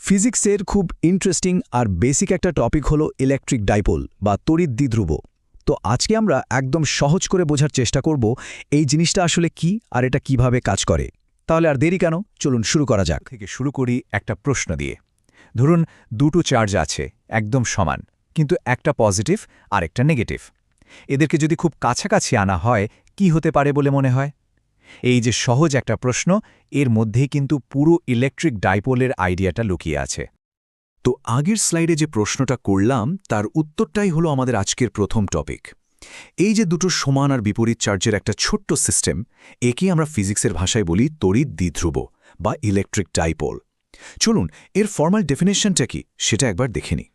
ফিজিক্সের খুব ইন্টারেস্টিং আর বেসিক একটা টপিক হলো ইলেকট্রিক ডাইপোল বা তড়িৎ দ্বিধ্রুব। তো আজকে আমরা একদম সহজ করে বোঝার চেষ্টা করব এই জিনিসটা আসলে কি আর এটা কিভাবে কাজ করে। তাহলে আর দেরি কেন, চলুন শুরু করা যাক। থেকে শুরু করি একটা প্রশ্ন দিয়ে। ধরুন দুটো চার্জ আছে একদম সমান, কিন্তু একটা পজিটিভ আর একটা নেগেটিভ। এদেরকে যদি খুব কাছাকাছি আনা হয় কি হতে পারে বলে মনে হয়? এই যে সহজ একটা প্রশ্ন, এর মধ্যেই কিন্তু পুরো ইলেকট্রিক ডাইপোলের আইডিয়াটা লুকিয়ে আছে। তো আগের স্লাইডে যে প্রশ্নটা করলাম তার উত্তরটাই হলো আমাদের আজকের প্রথম টপিক। এই যে দুটো সমান আর বিপরীত চার্জের একটা ছোট্ট সিস্টেম, একে আমরা ফিজিক্সের ভাষায় বলি তড়িৎ দ্বিধ্রুব বা ইলেকট্রিক ডাইপোল। চলুন এর ফর্মাল ডেফিনেশনটা কি সেটা একবার দেখে নিই।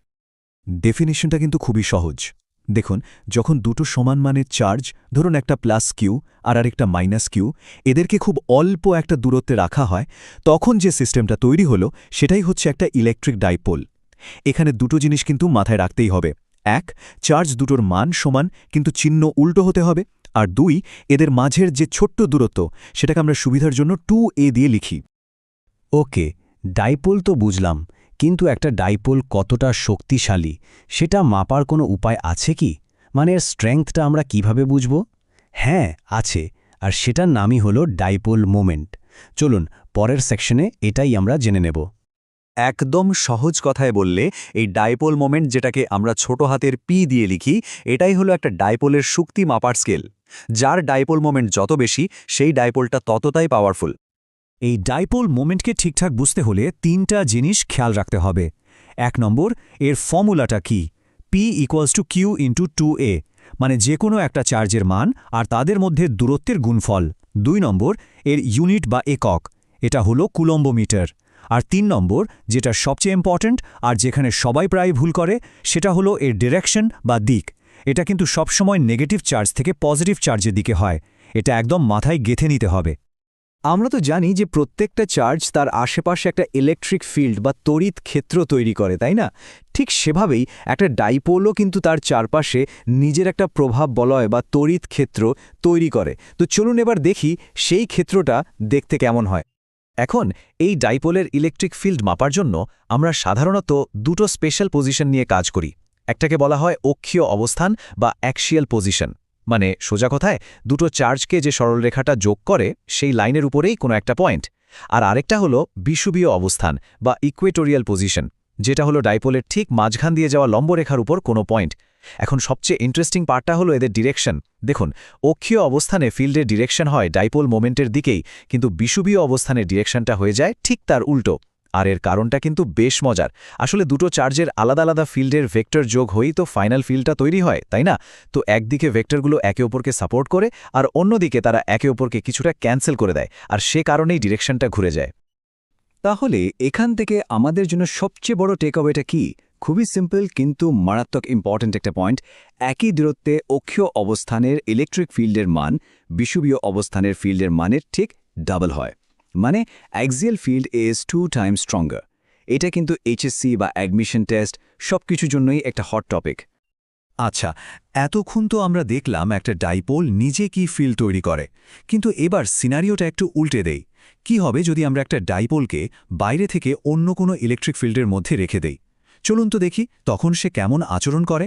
ডেফিনিশনটা কিন্তু খুবই সহজ। দেখুন, যখন দুটো সমান মানের চার্জ, ধরুন একটা প্লাস কিউ আর আরেকটা মাইনাস কিউ, এদেরকে খুব অল্প একটা দূরত্বে রাখা হয়, তখন যে সিস্টেমটা তৈরি হলো সেটাই হচ্ছে একটা ইলেকট্রিক ডাইপোল। এখানে দুটো জিনিস কিন্তু মাথায় রাখতেই হবে। এক, চার্জ দুটোর মান সমান কিন্তু চিহ্ন উল্টো হতে হবে। আর দুই, এদের মাঝের যে ছোট্ট দূরত্ব সেটাকে আমরা সুবিধার জন্য 2a দিয়ে লিখি। ওকে, ডাইপোল তো বুঝলাম, কিন্তু একটা ডাইপোল কতটা শক্তিশালী সেটা মাপার কোনো উপায় আছে কি? মানে এর স্ট্রেংথটা আমরা কিভাবে বুঝব? হ্যাঁ, আছে, আর সেটার নামই হলো ডাইপোল মোমেন্ট। চলুন পরের সেকশনে এটাই আমরা জেনে নেব। একদম সহজ কথায় বললে এই ডাইপোল মোমেন্ট, যেটাকে আমরা ছোট হাতের পি দিয়ে লিখি, এটাই হলো একটা ডাইপোলের শক্তি মাপার স্কেল। যার ডাইপোল মোমেন্ট যত বেশি, সেই ডাইপোলটা ততটাই পাওয়ারফুল। এই ডাইপোল মোমেন্টকে ঠিকঠাক বুঝতে হলে তিনটা জিনিস খেয়াল রাখতে হবে। 1 নম্বর, এর ফর্মুলাটা কি? P = Q × 2a, মানে যে কোনো একটা চার্জের মান আর তাদের মধ্যে দূরত্বের গুণফল। 2 নম্বর, এর ইউনিট বা একক, এটা হলো কুলম্ব মিটার। আর 3 নম্বর, যেটা সবচেয়ে ইম্পর্ট্যান্ট আর যেখানে সবাই প্রায় ভুল করে, সেটা হলো এর ডিরেকশন বা দিক। এটা কিন্তু সবসময় নেগেটিভ চার্জ থেকে পজিটিভ চার্জের দিকে হয়। এটা একদম মাথায় গেঁথে নিতে হবে। আমরা তো জানি যে প্রত্যেকটা চার্জ তার আশেপাশে একটা ইলেকট্রিক ফিল্ড বা তড়িৎ ক্ষেত্র তৈরি করে, তাই না? ঠিক সেভাবেই একটা ডাইপোলও কিন্তু তার চারপাশে নিজের একটা প্রভাব বলয় বা তড়িৎ ক্ষেত্র তৈরি করে। তো চলুন এবার দেখি সেই ক্ষেত্রটা দেখতে কেমন হয়। এখন এই ডাইপোলের ইলেকট্রিক ফিল্ড মাপার জন্য আমরা সাধারণত দুটো স্পেশাল পজিশন নিয়ে কাজ করি। একটাকে বলা হয় অক্ষীয় অবস্থান বা অ্যাক্সিয়াল পজিশন, মানে সোজা কথায় দুটো চার্জকে যে সরলরেখাটা যোগ করে সেই লাইনের উপরেই কোনো একটা পয়েন্ট। আর আরেকটা হলো বিষুবীয় অবস্থান বা ইকুয়েটোরিয়াল পজিশন, যেটা হলো ডাইপোলের ঠিক মাঝখান দিয়ে যাওয়া লম্বরেখার উপর কোনো পয়েন্ট। এখন সবচেয়ে ইন্টারেস্টিং পার্টটা হলো এদের ডিরেকশন। দেখুন, অক্ষীয় অবস্থানে ফিল্ডের ডিরেকশন হয় ডাইপোল মোমেন্টের দিকেই, কিন্তু বিষুবীয় অবস্থানের ডিরেকশনটা হয়ে যায় ঠিক তার উল্টো। আর এর কারণটা কিন্তু বেশ মজার। আসলে দুটো চার্জের আলাদা আলাদা ফিল্ডের ভেক্টর যোগ হয়েই তো ফাইনাল ফিল্ডটা তৈরি হয়, তাই না? তো একদিকে ভেক্টরগুলো একে অপরকে সাপোর্ট করে আর অন্যদিকে তারা একে অপরকে কিছুটা ক্যান্সেল করে দেয়, আর সে কারণেই ডিরেকশনটা ঘুরে যায়। তাহলে এখান থেকে আমাদের জন্য সবচেয়ে বড় টেকঅ্যাওয়েটা কি? খুবই সিম্পল কিন্তু মারাত্মক ইম্পর্ট্যান্ট একটা পয়েন্ট। একই দূরত্বে অক্ষীয় অবস্থানের ইলেকট্রিক ফিল্ডের মান বিষুবীয় অবস্থানের ফিল্ডের মানের ঠিক ডাবল হয়। মানে axial field is 2 Times stronger. এটা কিন্তু এইচএসসি বা অ্যাডমিশন টেস্ট সবকিছুর জন্যই একটা হট টপিক। আচ্ছা, এতক্ষণ তো আমরা দেখলাম একটা ডাইপোল নিজে কি ফিল্ড তৈরি করে, কিন্তু এবার সিনারিওটা একটু উল্টে দেই। কি হবে যদি আমরা একটা ডাইপোলকে বাইরে থেকে অন্য কোনো ইলেকট্রিক ফিল্ডের মধ্যে রেখে দেই? চলুন তো দেখি তখন সে কেমন আচরণ করে।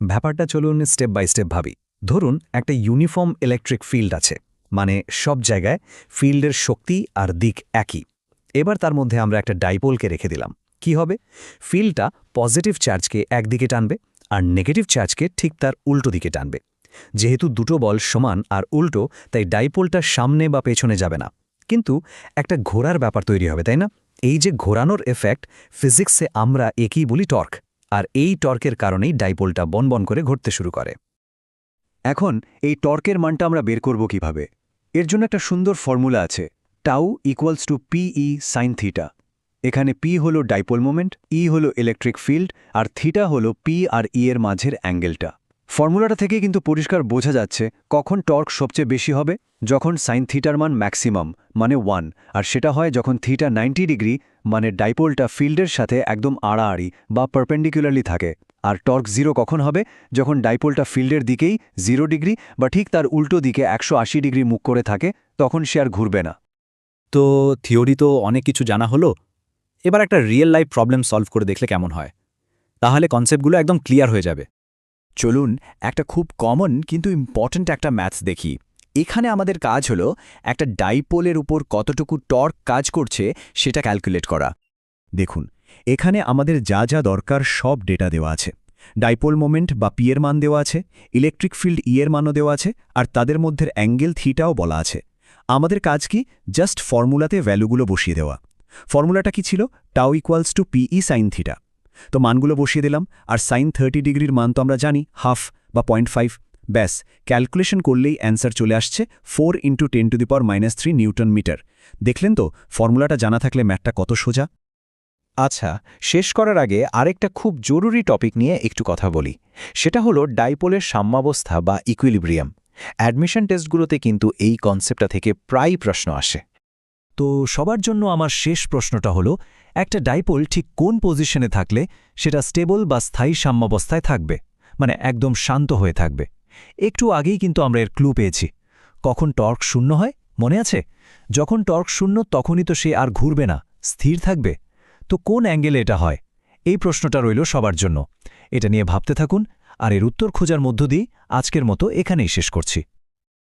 ব্যাপারটা চলুন স্টেপ বাই স্টেপ ভাবি। ধরুন একটা ইউনিফর্ম ইলেকট্রিক ফিল্ড আছে, মানে সব জায়গায় ফিল্ডের শক্তি আর দিক একই। এবার তার মধ্যে আমরা একটা ডাইপোলকে রেখে দিলাম। কি হবে? ফিল্ডটা পজিটিভ চার্জকে একদিকে টানবে আর নেগেটিভ চার্জকে ঠিক তার উল্টো দিকে টানবে। যেহেতু দুটো বল সমান আর উল্টো, তাই ডাইপোলটা সামনে বা পেছনে যাবে না, কিন্তু একটা ঘোরার ব্যাপার তৈরি হবে, তাই না? এই যে ঘোরানোর এফেক্ট, ফিজিক্সে আমরা একই বলি টর্ক। আর এই টর্কের কারণেই ডাইপোলটা বনবন করে ঘুরতে শুরু করে। এখন এই টর্কের মানটা আমরা বের করব কিভাবে? এর জন্য একটা সুন্দর ফর্মুলা আছে, টাউ = PE sin থিটা। এখানে P হলো ডাইপোল মোমেন্ট, E হলো ইলেকট্রিক ফিল্ড আর থিটা হলো P আর E এর মাঝের অ্যাঙ্গেলটা। ফর্মুলাটা থেকে কিন্তু পরিষ্কার বোঝা যাচ্ছে কখন টর্ক সবচেয়ে বেশি হবে। যখন সাইন থিটার মান ম্যাক্সিমাম মানে 1, আর সেটা হয় যখন থিটা 90 ডিগ্রি, মানে ডাইপোলটা ফিল্ডের সাথে একদম আড়াআড়ি বা পারপেন্ডিকুলারলি থাকে। আর টর্ক 0 কখন হবে? যখন ডাইপোলটা ফিল্ডের দিকেই 0 ডিগ্রি বা ঠিক তার উল্টো দিকে 180 ডিগ্রি মুখ করে থাকে, তখন সে আর ঘুরবে না। তো থিওরি তো অনেক কিছু জানা হলো, এবার একটা রিয়েল লাইফ প্রবলেম সলভ করে দেখলে কেমন হয়? তাহলে কনসেপ্টগুলো একদম ক্লিয়ার হয়ে যাবে। চলুন একটা খুব কমন কিন্তু ইম্পর্ট্যান্ট একটা ম্যাথস দেখি। এখানে আমাদের কাজ হলো একটা ডাইপোলের উপর কতটুকু টর্ক কাজ করছে সেটা ক্যালকুলেট করা। দেখুন, এখানে আমাদের যা যা দরকার সব ডেটা দেওয়া আছে। ডাইপোল মোমেন্ট বা পি এর মান দেওয়া আছে, ইলেকট্রিক ফিল্ড ই এর মানও দেওয়া আছে, আর তাদের মধ্যে অ্যাঙ্গেল থিটাও বলা আছে। আমাদের কাজ কি? জাস্ট ফর্মুলাতে ভ্যালুগুলো বসিয়ে দেওয়া। ফর্মুলাটা কি ছিল? Tau equals to pi sine theta. তো মানগুলো বসিয়ে দিলাম, আর সাইন 30 ডিগ্রির মান তো আমরা জানি, হাফ বা 0.5। ব্যাস, ক্যালকুলেশন করলেই অ্যান্সার চলে আসছে 4 × 10⁻³ নিউটন মিটার। দেখলেন তো ফর্মুলাটা জানা থাকলে ম্যাথটা কত সোজা। আচ্ছা, শেষ করার আগে আরেকটা খুব জরুরি টপিক নিয়ে একটু কথা বলি। সেটা হলো ডাইপোলের সাম্যাবস্থা বা ইকুইলিব্রিয়াম। অ্যাডমিশন টেস্টগুলোতে কিন্তু এই কনসেপ্টটা থেকে প্রায় প্রশ্ন আসে। তো সবার জন্য আমার শেষ প্রশ্নটা হলো, একটা ডাইপোল ঠিক কোন পজিশনে থাকলে সেটা স্টেবল বা স্থায়ী সাম্যাবস্থায় থাকবে, মানে একদম শান্ত হয়ে থাকবে? একটু আগেই কিন্তু আমরা এর ক্লু পেয়েছি। কখন টর্ক শূন্য হয় মনে আছে? যখন টর্ক শূন্য তখনই তো সে আর ঘুরবে না, স্থির থাকবে। তো কোন অ্যাঙ্গেলে এটা হয়? এই প্রশ্নটা রইল সবার জন্য। এটা নিয়ে ভাবতে থাকুন, আর এর উত্তর খোঁজার মধ্য দিয়ে আজকের মতো এখানেই শেষ করছি।